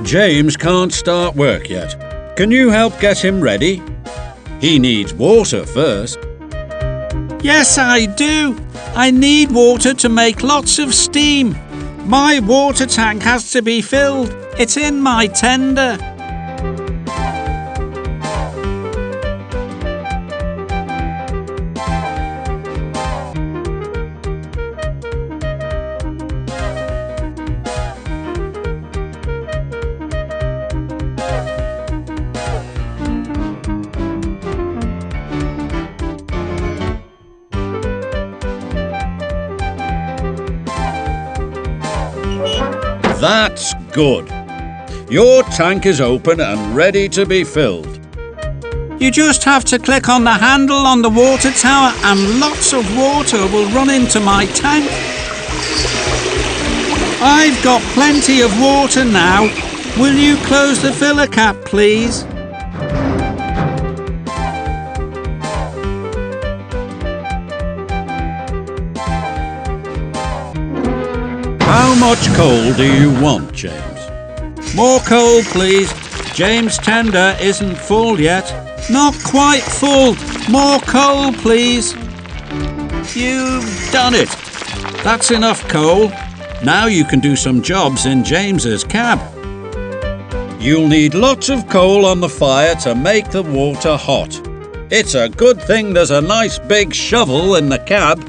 James can't start work yet. Can you help get him ready? He needs water first. Yes, I do. I need water to make lots of steam. My water tank has to be filled. It's in my tender. That's good. Your tank is open and ready to be filled. You just have to click on the handle on the water tower and lots of water will run into my tank. I've got plenty of water now. Will you close the filler cap, please? How much coal do you want, James? More coal, please. James' tender isn't full yet. Not quite full. More coal, please. You've done it. That's enough coal. Now you can do some jobs in James's cab. You'll need lots of coal on the fire to make the water hot. It's a good thing there's a nice big shovel in the cab.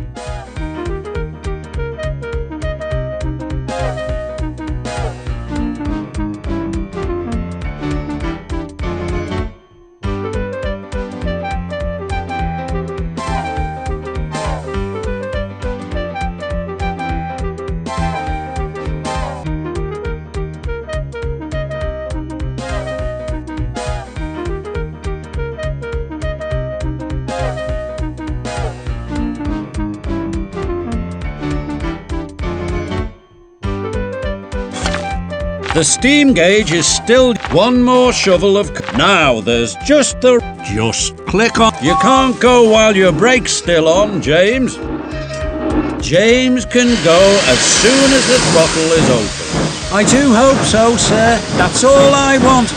The steam gauge is still one more shovel of... Now there's just click on... You can't go while your brake's still on, James. James can go as soon as the throttle is open. I do hope so, sir. That's all I want.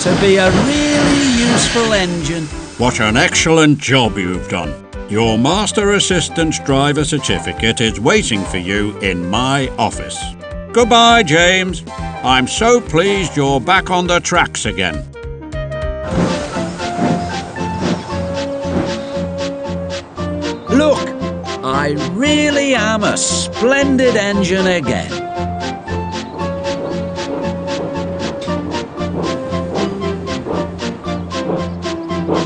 To be a really useful engine. What an excellent job you've done. Your Master Assistant's driver certificate is waiting for you in my office. Goodbye, James. I'm so pleased you're back on the tracks again. Look, I really am a splendid engine again.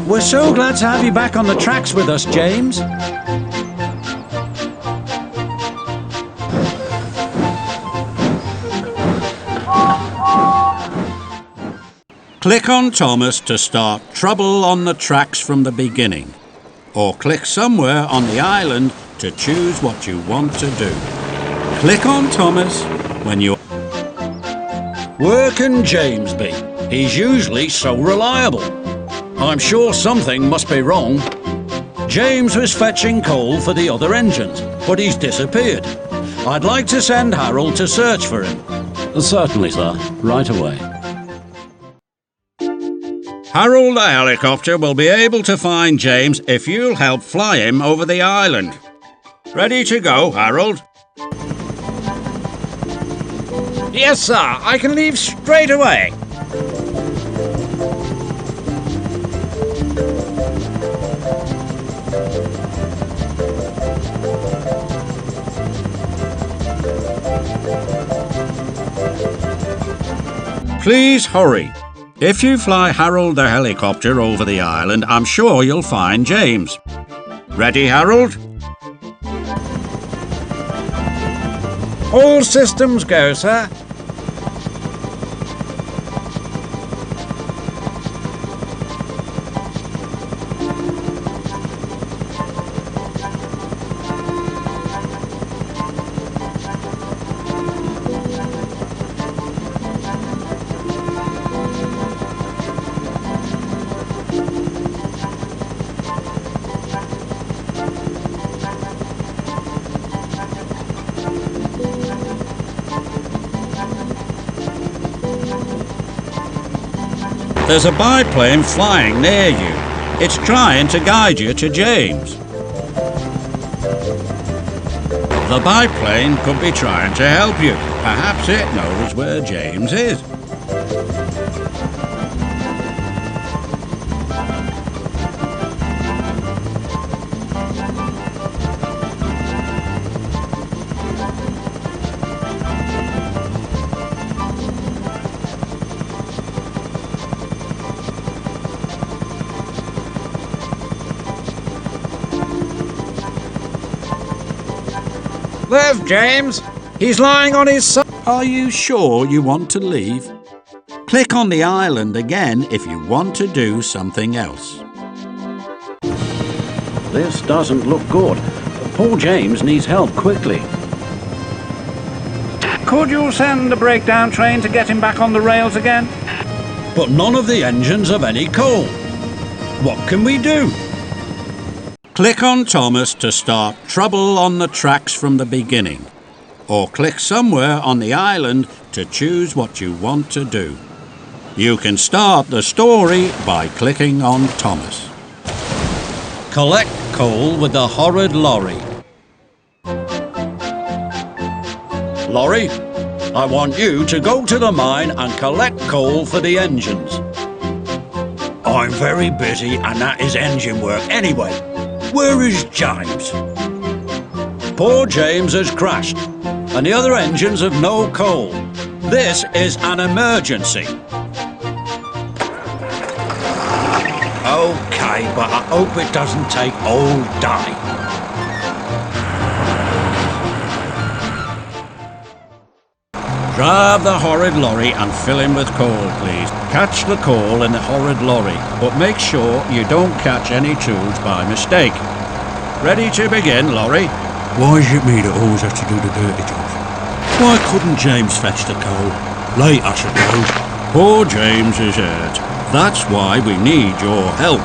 We're so glad to have you back on the tracks with us, James. Click on Thomas to start trouble on the tracks from the beginning, or click somewhere on the island to choose what you want to do. Click on Thomas when you're... Where can James be? He's usually so reliable. I'm sure something must be wrong. James was fetching coal for the other engines, but he's disappeared. I'd like to send Harold to search for him. Certainly, sir. Right away. Harold the helicopter will be able to find James if you'll help fly him over the island. Ready to go, Harold? Yes, sir. I can leave straight away. Please hurry. If you fly Harold the helicopter over the island, I'm sure you'll find James. Ready, Harold? All systems go, sir. There's a biplane flying near you. It's trying to guide you to James. The biplane could be trying to help you. Perhaps it knows where James is. There's James. He's lying on his side. Are you sure you want to leave? Click on the island again if you want to do something else. This doesn't look good. Poor James needs help quickly. Could you send a breakdown train to get him back on the rails again? But none of the engines have any coal. What can we do? Click on Thomas to start trouble on the tracks from the beginning. Or click somewhere on the island to choose what you want to do. You can start the story by clicking on Thomas. Collect coal with the Horrid Lorry. Lorry, I want you to go to the mine and collect coal for the engines. I'm very busy and that is engine work anyway. Where is James? Poor James has crashed and the other engines have no coal. This is an emergency. OK, but I hope it doesn't take all day. Drive the Horrid Lorry and fill him with coal, please. Catch the coal in the Horrid Lorry, but make sure you don't catch any tools by mistake. Ready to begin, Lorry? Why is it me that always has to do the dirty jobs? Why couldn't James fetch the coal? Late, I suppose. Poor James is hurt. That's why we need your help.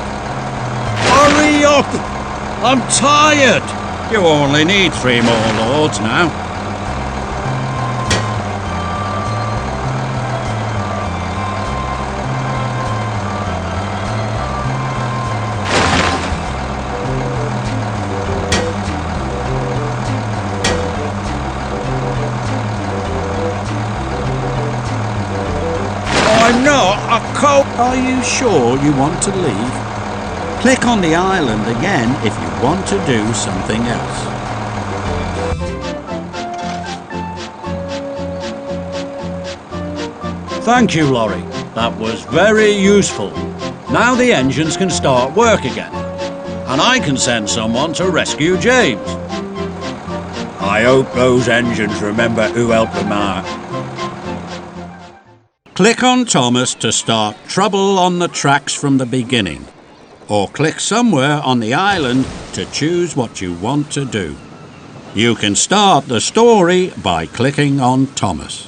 Hurry up! I'm tired! You only need 3 more loads now. I'm not a coal. Are you sure you want to leave? Click on the island again if you want to do something else. Thank you, Lorry. That was very useful. Now the engines can start work again. And I can send someone to rescue James. I hope those engines remember who helped them out. Click on Thomas to start trouble on the tracks from the beginning. Or click somewhere on the island to choose what you want to do. You can start the story by clicking on Thomas.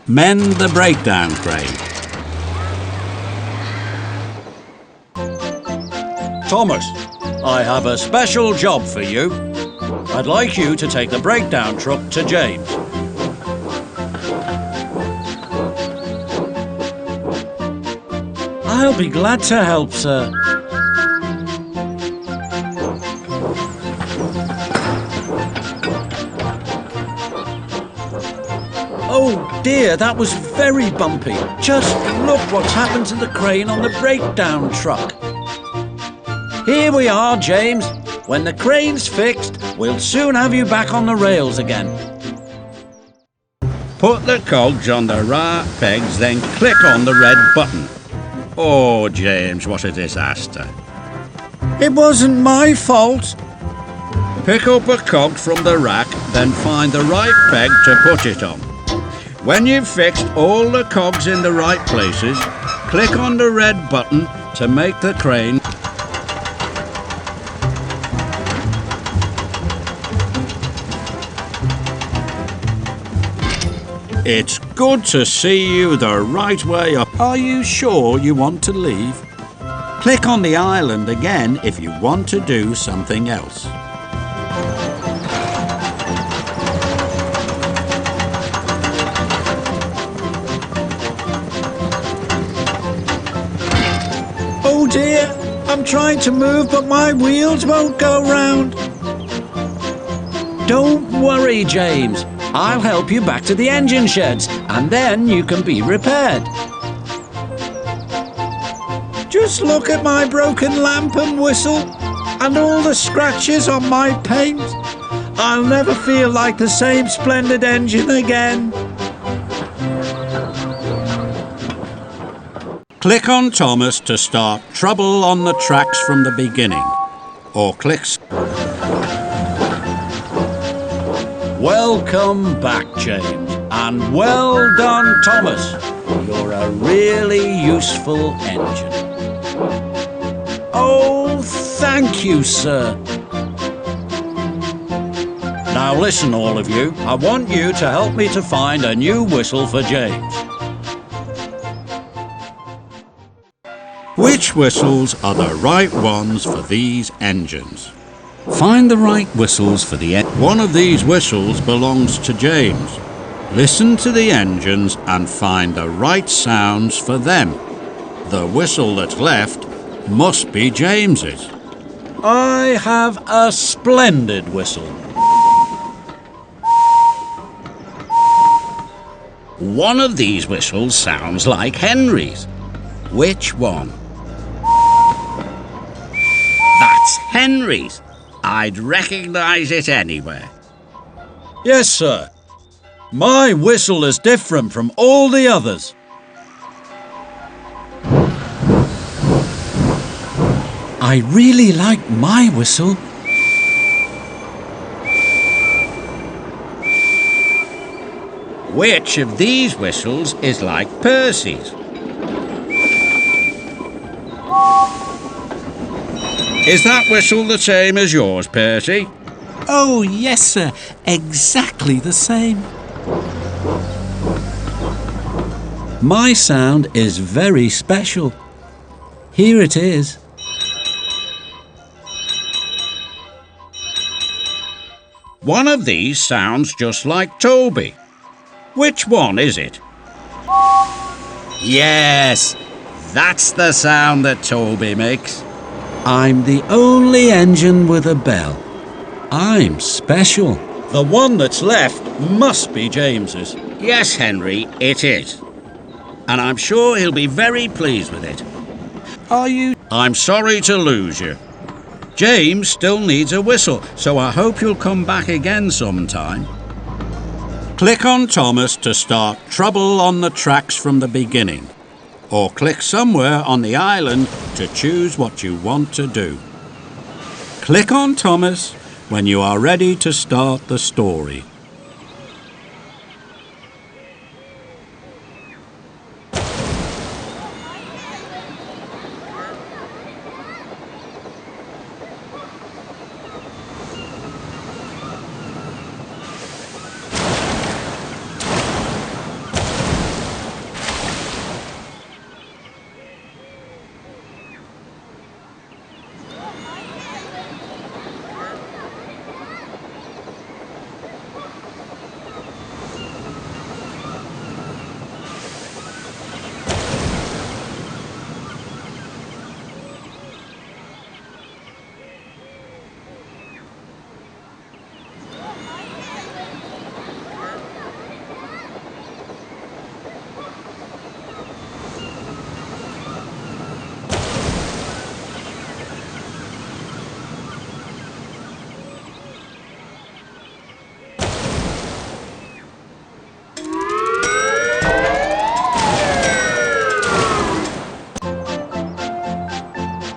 Mend the breakdown crane. Thomas, I have a special job for you. I'd like you to take the breakdown truck to James. I'll be glad to help, sir. Oh dear, that was very bumpy. Just look what's happened to the crane on the breakdown truck. Here we are, James. When the crane's fixed, we'll soon have you back on the rails again. Put the cogs on the right pegs, then click on the red button. Oh, James, what a disaster. It wasn't my fault. Pick up a cog from the rack, then find the right peg to put it on. When you've fixed all the cogs in the right places, click on the red button to make the crane. It's good to see you the right way up. Are you sure you want to leave? Click on the island again if you want to do something else. I'm trying to move, but my wheels won't go round. Don't worry, James. I'll help you back to the engine sheds, and then you can be repaired. Just look at my broken lamp and whistle, and all the scratches on my paint. I'll never feel like the same splendid engine again. Click on Thomas to start trouble on the tracks from the beginning, or click... Welcome back, James, and well done, Thomas. You're a really useful engine. Oh, thank you, sir. Now listen, all of you. I want you to help me to find a new whistle for James. Which whistles are the right ones for these engines? Find the right whistles for the One of these whistles belongs to James. Listen to the engines and find the right sounds for them. The whistle that's left must be James's. I have a splendid whistle. One of these whistles sounds like Henry's. Which one? That's Henry's. I'd recognise it anywhere. Yes, sir. My whistle is different from all the others. I really like my whistle. Which of these whistles is like Percy's? Is that whistle the same as yours, Percy? Oh, yes, sir. Exactly the same. My sound is very special. Here it is. One of these sounds just like Toby. Which one is it? Yes, that's the sound that Toby makes. I'm the only engine with a bell. I'm special. The one that's left must be James's. Yes, Henry, it is. And I'm sure he'll be very pleased with it. Are you? I'm sorry to lose you. James still needs a whistle, so I hope you'll come back again sometime. Click on Thomas to start trouble on the tracks from the beginning, or click somewhere on the island to choose what you want to do. Click on Thomas when you are ready to start the story.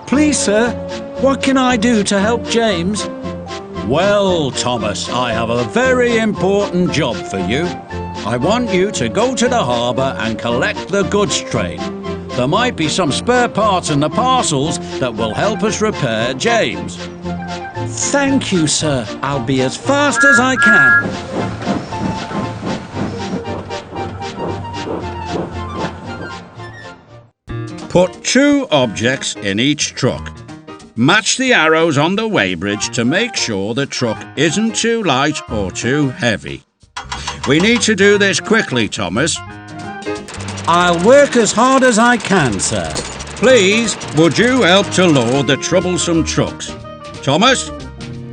Please, sir, what can I do to help James? Well, Thomas, I have a very important job for you. I want you to go to the harbour and collect the goods train. There might be some spare parts in the parcels that will help us repair James. Thank you, sir. I'll be as fast as I can. Put 2 objects in each truck. Match the arrows on the weighbridge to make sure the truck isn't too light or too heavy. We need to do this quickly, Thomas. I'll work as hard as I can, sir. Please, would you help to load the troublesome trucks? Thomas,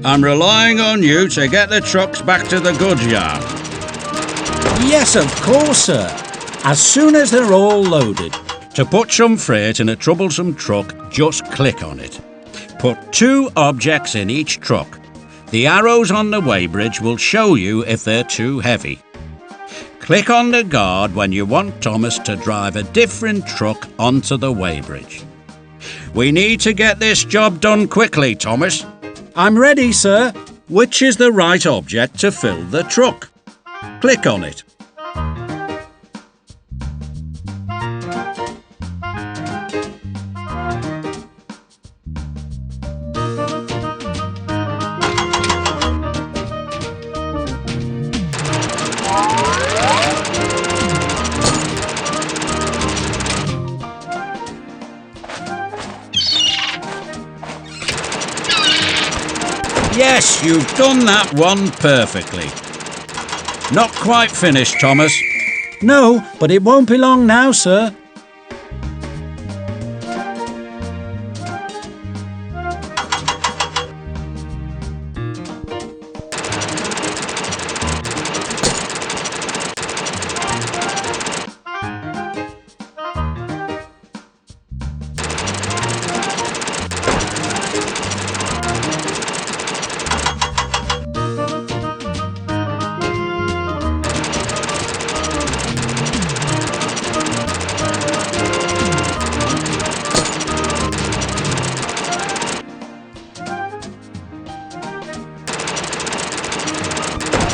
I'm relying on you to get the trucks back to the goods yard. Yes, of course, sir. As soon as they're all loaded. To put some freight in a troublesome truck, just click on it. Put 2 objects in each truck. The arrows on the weighbridge will show you if they're too heavy. Click on the guard when you want Thomas to drive a different truck onto the weighbridge. We need to get this job done quickly, Thomas. I'm ready, sir. Which is the right object to fill the truck? Click on it. Yes, you've done that one perfectly. Not quite finished, Thomas. No, but it won't be long now, sir.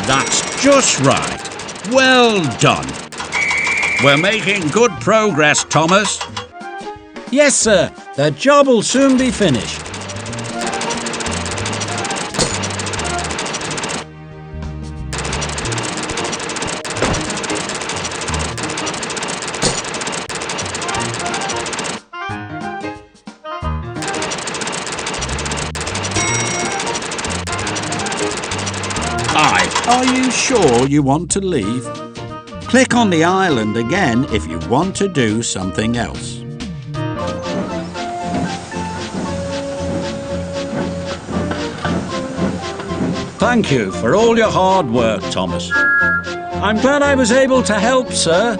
That's just right. Well done. We're making good progress, Thomas. Yes, sir. The job will soon be finished. Are you sure you want to leave? Click on the island again if you want to do something else. Thank you for all your hard work, Thomas. I'm glad I was able to help, sir.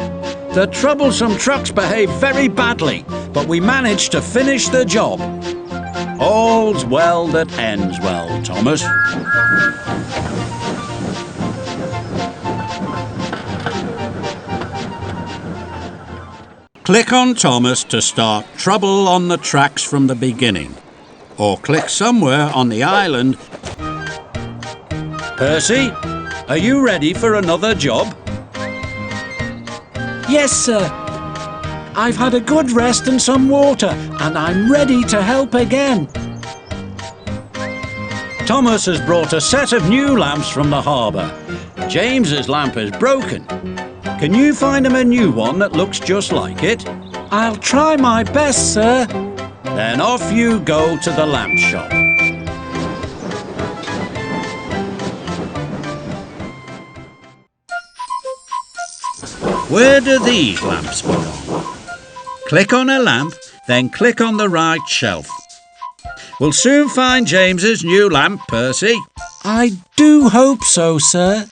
The troublesome trucks behaved very badly, but we managed to finish the job. All's well that ends well, Thomas. Click on Thomas to start trouble on the tracks from the beginning, or click somewhere on the island. Percy, are you ready for another job? Yes, sir. I've had a good rest and some water, and I'm ready to help again. Thomas has brought a set of new lamps from the harbour. James's lamp is broken. Can you find him a new one that looks just like it? I'll try my best, sir. Then off you go to the lamp shop. Where do these lamps belong? Click on a lamp, then click on the right shelf. We'll soon find James's new lamp, Percy. I do hope so, sir.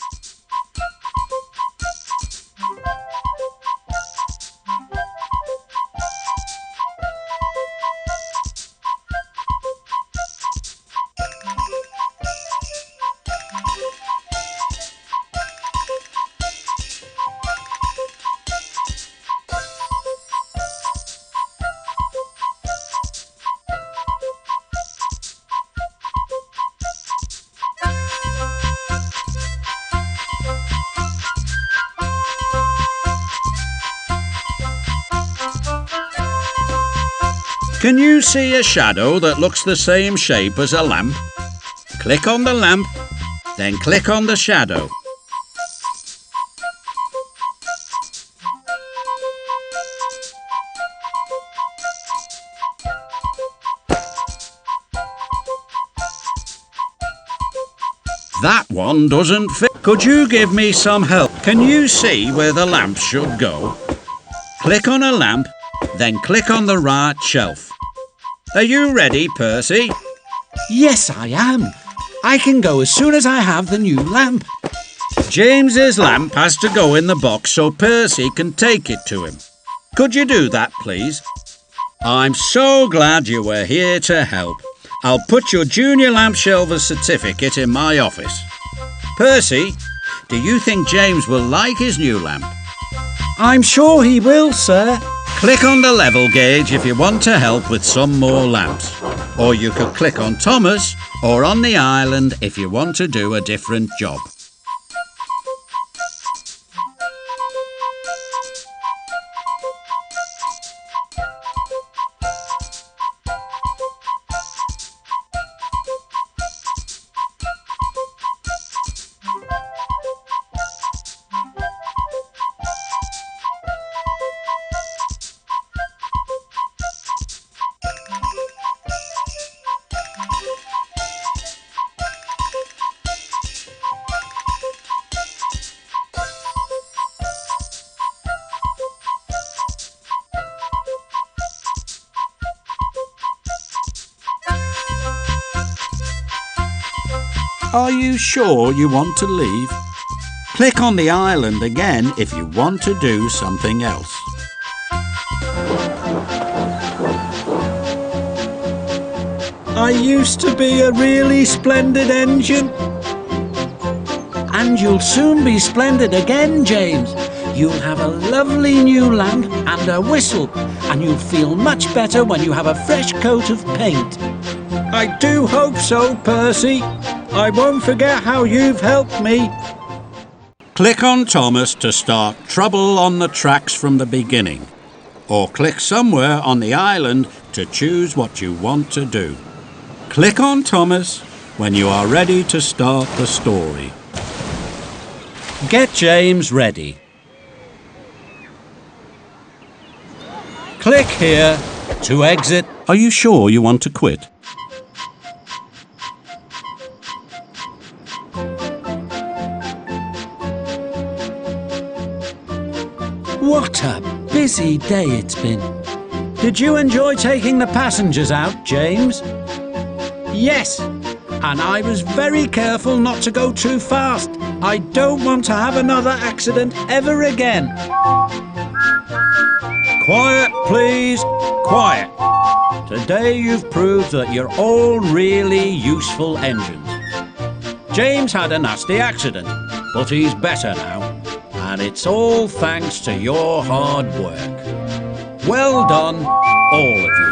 Can you see a shadow that looks the same shape as a lamp? Click on the lamp, then click on the shadow. That one doesn't fit. Could you give me some help? Can you see where the lamp should go? Click on a lamp, then click on the right shelf. Are you ready, Percy? Yes, I am. I can go as soon as I have the new lamp. James's lamp has to go in the box so Percy can take it to him. Could you do that, please? I'm so glad you were here to help. I'll put your junior lamp shelver certificate in my office. Percy, do you think James will like his new lamp? I'm sure he will, sir. Click on the level gauge if you want to help with some more lamps. Or you could click on Thomas or on the island if you want to do a different job. Are you sure you want to leave? Click on the island again if you want to do something else. I used to be a really splendid engine. And you'll soon be splendid again, James. You'll have a lovely new lamp and a whistle, and you'll feel much better when you have a fresh coat of paint. I do hope so, Percy. I won't forget how you've helped me. Click on Thomas to start trouble on the tracks from the beginning. Or click somewhere on the island to choose what you want to do. Click on Thomas when you are ready to start the story. Get James ready. Click here to exit. Are you sure you want to quit? What a busy day it's been. Did you enjoy taking the passengers out, James? Yes, and I was very careful not to go too fast. I don't want to have another accident ever again. Quiet, please. Quiet. Today you've proved that you're all really useful engines. James had a nasty accident, but he's better now. And it's all thanks to your hard work. Well done, all of you.